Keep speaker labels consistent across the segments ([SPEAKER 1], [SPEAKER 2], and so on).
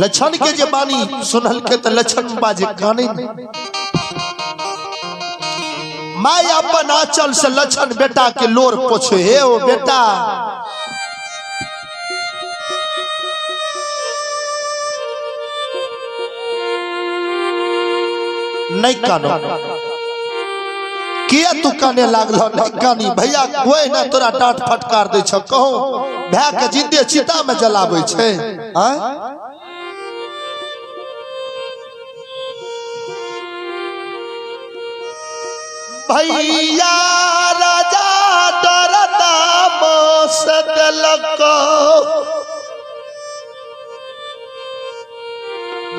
[SPEAKER 1] लक्षण के जे बानी सुनल के तो लक्षण बाजे काने माय अपन आंचल से लक्षण बेटा के लोर पोछे हे ओ बेटा नहीं कानो किया तू काने लागलो नहीं कानी भैया कोई ना तोरा डांट फटकार दे छ कहो भै के जिंदे चिता में जलाबै छै भैया राजा डरता मोसदलको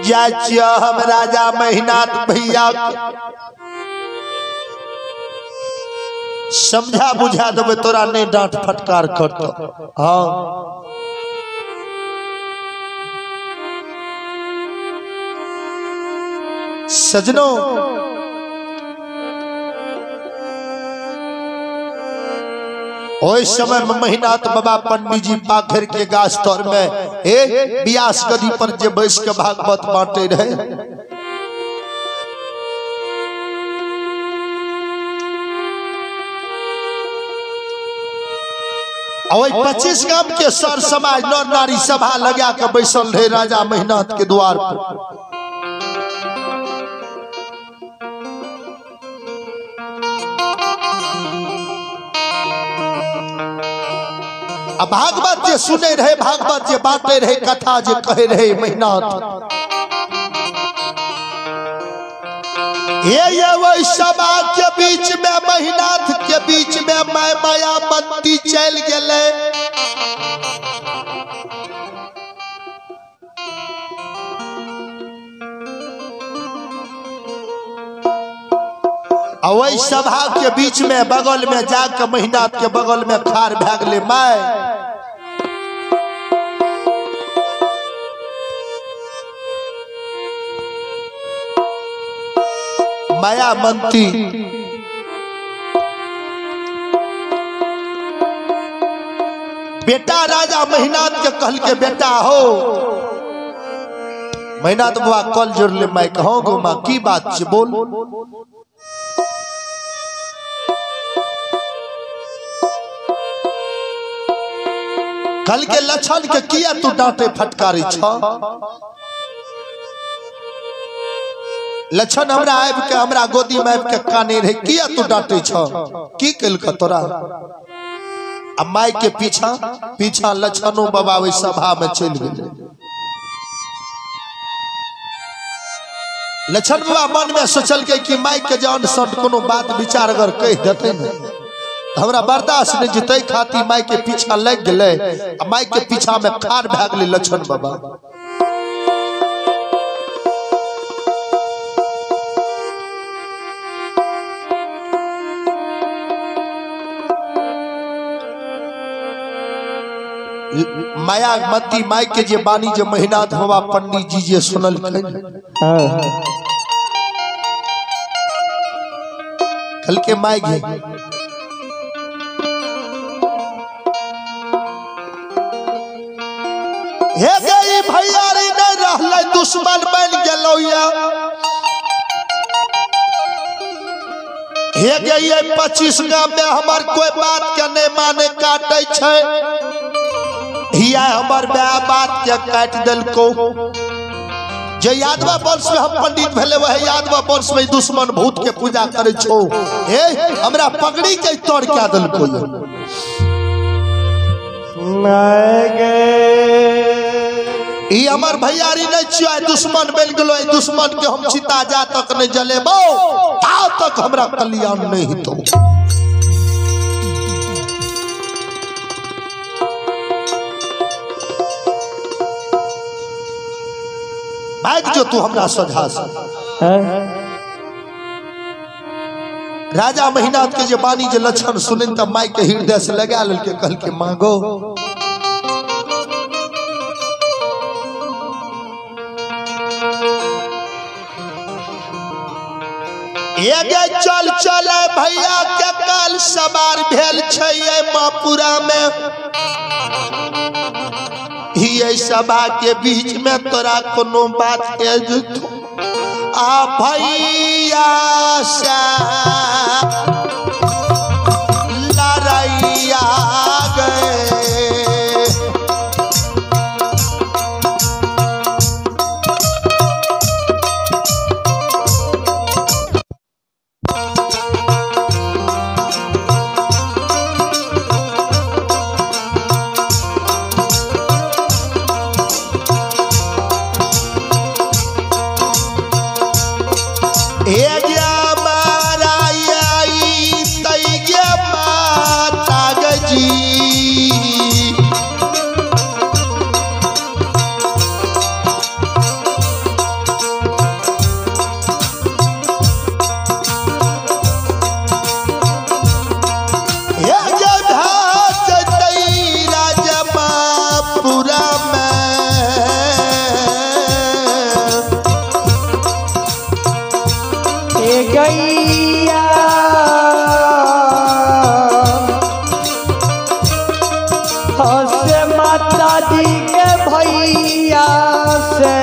[SPEAKER 1] जाचिया हम राजा महिनाथ भैया समझा बुझा देवे तोरा नहीं डांट फटकार करतो हाँ सजनों ओए समय में महिनाथ बाबा पंडित जी पाखर के गाछ तर में बियास गदी पर जे बैस के भागवत बांटे रहे और 25 गांव के सर समाज नर नारी सभा लगा के बैसल रहे राजा महिनाथ के द्वार पर अब भागवत जे सुने रहे भागवत जे बांटे रहे कथा जे कहे रहे महिनाथ ये वही सभा के बीच में महिनाथ के बीच में मैं मायावती चल गए वही सभा के बीच में बगल में जाकर महिनाथ के बगल में खार भाग ले मैं मायावती बेटा राजा महिनाथ के कहल के बेटा हो महिनाथ बाबा कल जोड़ ले मैं कहूँ गो माँ की बात से बोल कल के लक्षण के किया तू डांटे फटकारी छ लक्षण हमरा आब के हमरा गोदी में आब के काने रहे किया तू डांटे छ की कल के तोरा अब माई के पीछा पीछा लक्षणों बाबा वही सभा में चल गए लक्षण बाबा मन में सोचल के कि माई के जान सन कोनो बात विचार अगर कह देते न हमरा बर्दाश्त नहीं जीते खाती माई के पीछा लग गए माई के पीछा में खार भाग ले लक्षण बाबा मायावती माई के जे बानी जे महिनाथ बाबा पंडित जी जे सुनल कल के माई गे हे गई भैयारी नहीं रहले दुश्मन बन गेलो या हे गई 25 गांव में हमार कोई बात के नहीं माने काटे छै हिया हमार बात के काट दल को जे यादवा वंश में हम पंडित भेले वह यादवा वंश में दुश्मन भूत के पूजा करे छो हे हमरा पगड़ी के तोड़ के दल को ई हमार भैयारी नहीं छिया दुश्मन बन गेलो दुश्मन के हम चिता जा तक नहीं जलेबो ता तक हमरा कल्याण नहीं तो भाग जो तू हमरा सोझा से राजा महिनाथ के जे बानी जे लक्षण सुनिन त माई के हृदय से लगा लेल के कहल के मांगो ये चल चल भैया के काल सवार भेल छै मापुरा में ही सभा के बीच में तोरा कोनो बात कह जुतो आ भैया सा लड़ैया गए
[SPEAKER 2] गैया हंसे माता दी के भैया से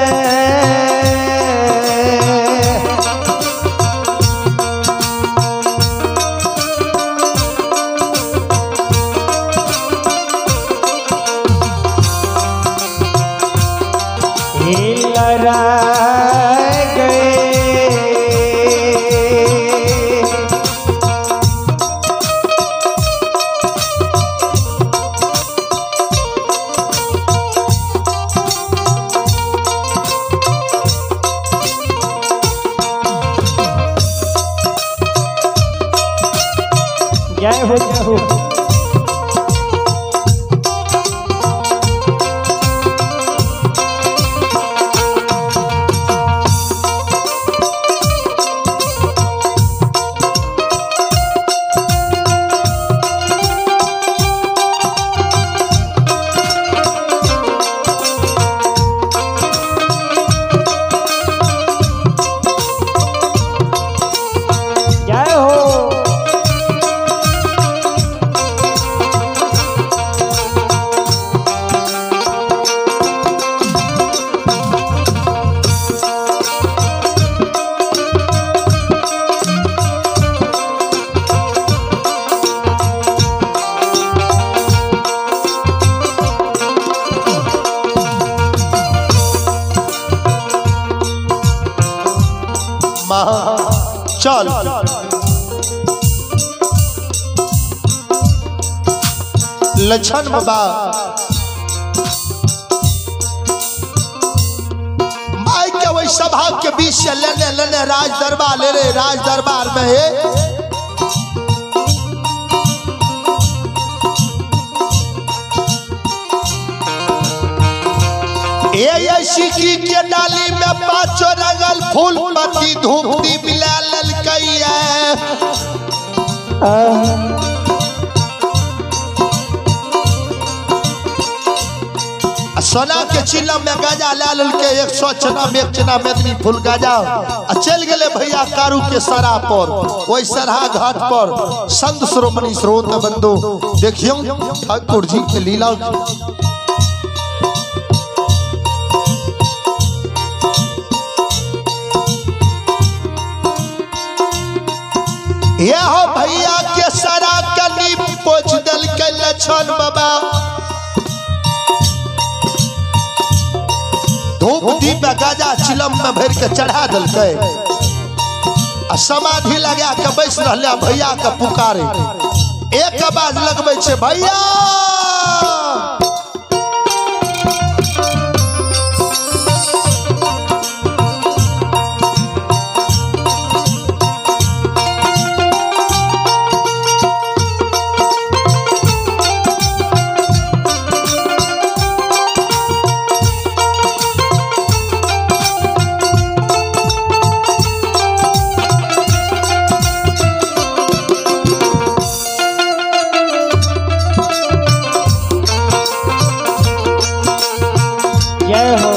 [SPEAKER 2] लड़ा जय हो जय हो जय हो
[SPEAKER 1] चल लक्षण बाबा माई के वही सभा के बीच से लेने लेने राज दरबार ले रहे राज दरबार में है सिक्की के डाली में पांचों रंगल फूल पत्ती धूप दीप मिला ललकैया सोना के चिल्ला में गाजा लाल के 100 चना में 1 चना में फूल गाजा चल गए भैया कारू के सरा पर वही सरहा घाट पर संत श्रोमणी स्रोत बंधु देखियो ठाकुर जी के लीला ये हो भैया के सरा कली पोछ दल के लछन बाबा धूप दीप गाजा चिलम में भर के चढ़ा दल के समाधि लगा के बैस रहले भैया के पुकारे एक आवाज लगबै छे भैया
[SPEAKER 2] जय हो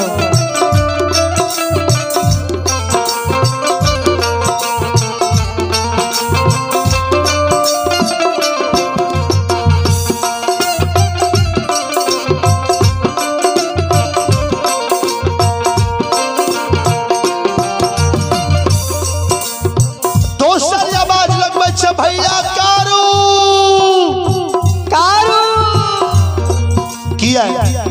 [SPEAKER 1] किया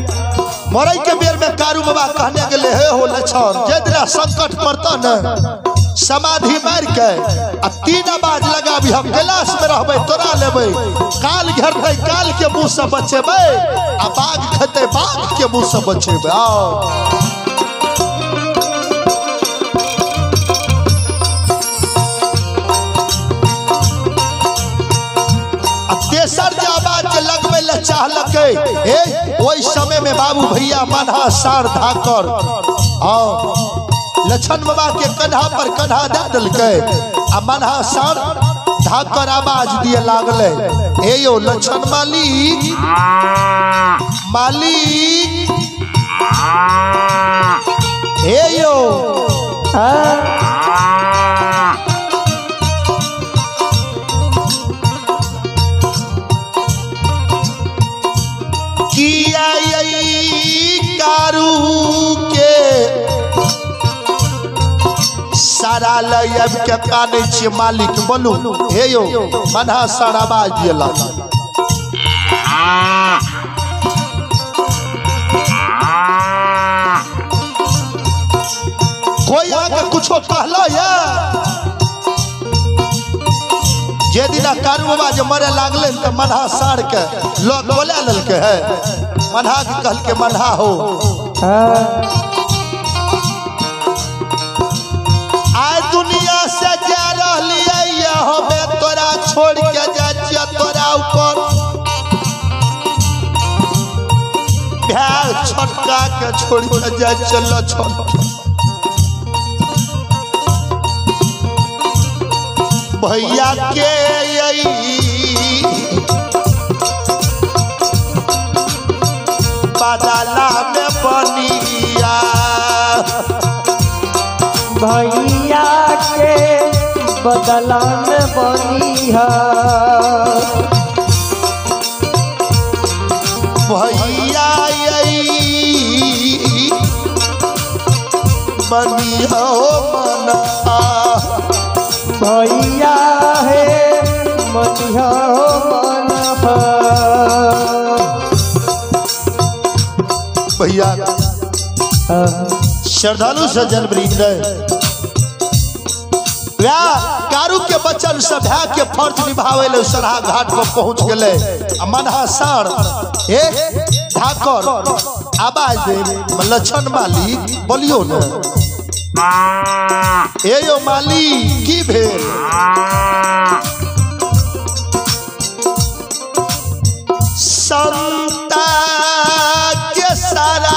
[SPEAKER 1] मरई के बेर में कारू बाबा कहने गेले हे हो लछन जे दिना संकट पड़ता न समाधि मार के आ 3 आवाज लगाबी हम कैलाश में रहबे तोरा लेबे काल घेरते काल के मुंह से बचेबे आ बाघ खेते बाघ के मुंह से बचेबे आओ तेसर जे आवाज लगबे ले चाहलकै ओहि समय में बाबू भैया मन्हा सार धाकर लछन बाबा के कन्हा पर कन्हा दे दिलकै आ मन्हा सार धाकर आवाज दिए लागले ए यो लछन मालिक मालिक ए यो किया कारू के सारा लयब के काने छे मालिक बोलू हे यो मन्हा सारा आवाज दिला कोई आगे कुछो कहला या जे दिना कारू बाबा जे मरे लागले त मन्हा सार के लोग बोले ललके है मन्हा के कहल के मन्हा हो आय दुनिया से जा रहलिए हमें तोरा छोड़ के जा छिया तोरा ऊपर भैया छटका के छोड़ के जा चल छोड़ भैया के बदला में बनिया
[SPEAKER 2] भैया के बदला में बनिया
[SPEAKER 1] भैया बनिया मना
[SPEAKER 2] भैया है मनिया मन
[SPEAKER 1] भैया श्रद्धालु सज्जन वृंद कारू के बच्चन सभा के फर्ज निभावे ले सरहा घाट पर पहुंच गेले आ मन्हा सार धाकर आवाज दे लछन मालिक बोलियो न ए यो मालिक की भेल संता के सारा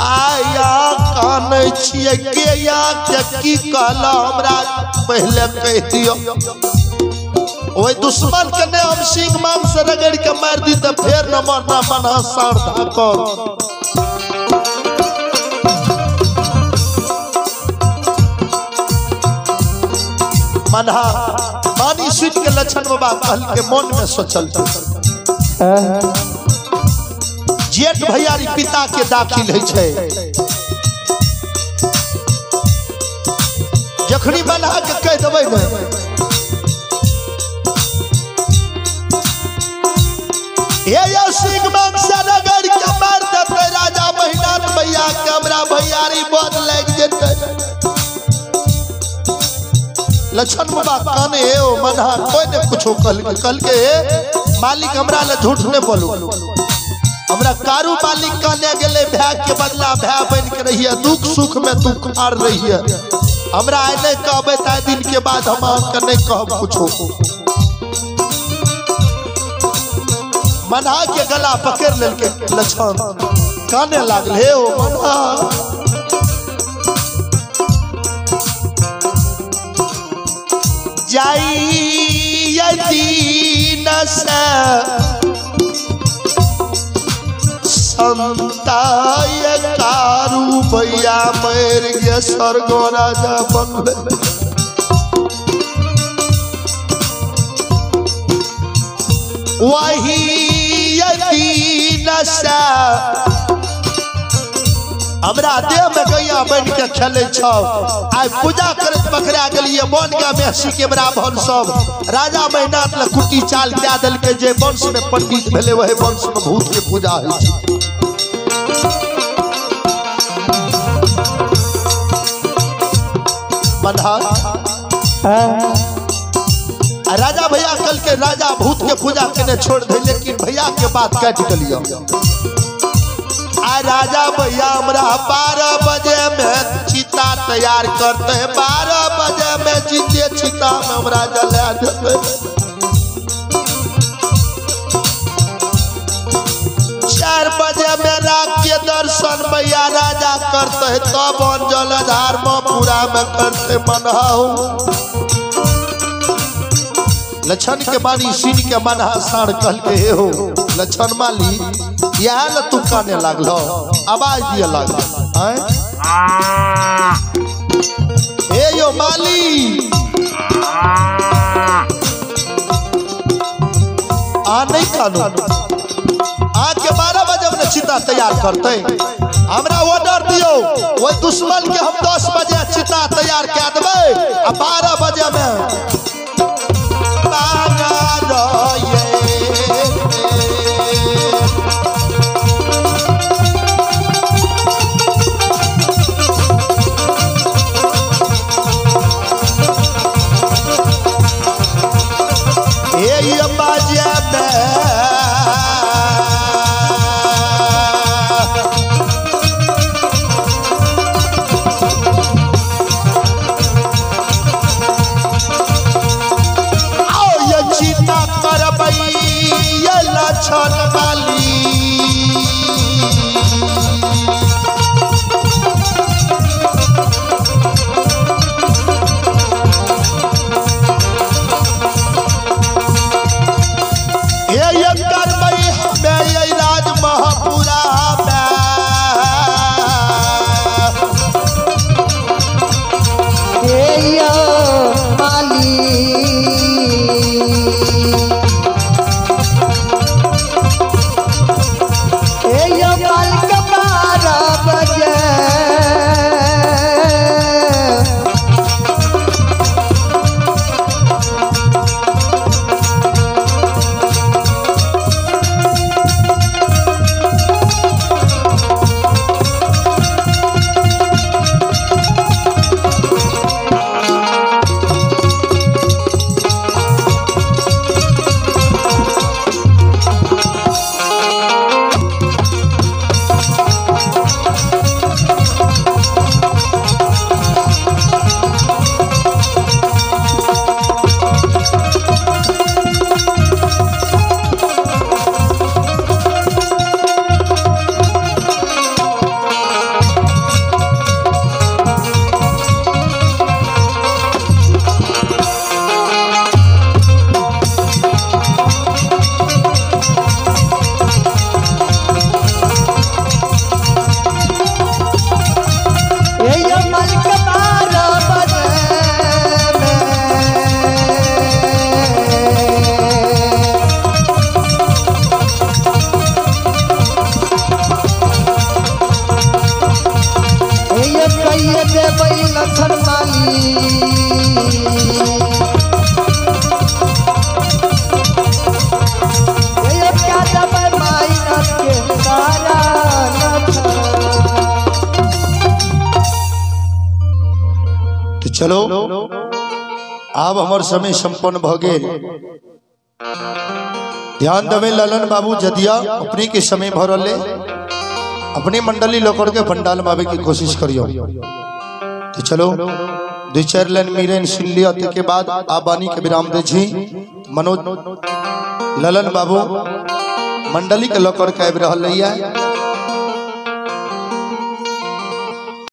[SPEAKER 1] आया कान छिए के या की कहला हमरा पहले कह दियो ओए दुश्मन के ने हम सिंह मांग से रगड़ के मार दी त फेर न मरना मन्हा सार धाकर मन्हा पानी सीट के लछन बाबा कहल के मन में सोचल जेठ भैयारी पिता के दाखिल है छे जखनी मन्हा के कह देबै न ये सिंह मांग से रगड़ के मार देते राजा महिनाथ भैया के हमरा भैयारी बोझ लग जेते लछन बाबा काने ओ मन्हा कोई ने कुछो कल के मालिक हमरा ले झूठ ने बोलू हमरा कारू मालिक कहने गेले भाई के बदला भाई बन के रहिए दुख सुख में तू खार रहिए हमरा आइ नहीं कहबे ता दिन के बाद हम के नहीं कहब कुछो मन्हा के गला पकड़ लेल के लछन काने लागल हे ओ मन्हा जाई यदि न संताय कारू भैया मर गया स्वर्ग राजा बन वही यदि नशा हमरा देह में गैया बन के खेले छौ आई पूजा करत पकड़ा गेलिए बन गया मेहसी के ब्राह्मण सब राजा महिनाथ ल कुटी चाल दे दल के जे वंश में पंडित भेले वही वंश में भूत के पूजा होय छै। राजा भैया कल के राजा भूत के पूजा करने छोड़ दे लेकिन भैया के बात काट गलियो। आ राजा भैया हमरा 12 बजे में चिता तैयार करते हैं 12 बजे में जीते चिता में हमरा जला देते 4 बजे में रात के दर्शन भैया राजा करते हैं तब जलधार में पूरा में करते मनहाऊ लक्षण के मानी सीन के मनहा साड़ कल के हे हो लक्षण माली यह ल तू काने लागलो आवाज दिए लागलो ए यो माली आ नहीं कानो आज के 12 बजे में चिता तैयार करते हमरा ऑर्डर दियो वो दुश्मन के हम 10 बजे चिता तैयार कर देबे आ 12 बजे में चलो अब हमार समय संपन्न भ गेल ध्यान देवे ललन बाबू जदिया अपने के समय भरले अपनी मंडली लोकर के भंडाल मावे की कोशिश करियो। तो चलो 2-4 लाइन मीरेन सुन लिया के बाद आबानी के विराम दे जी मनोज ललन बाबू मंडली के लोकर के रहल है।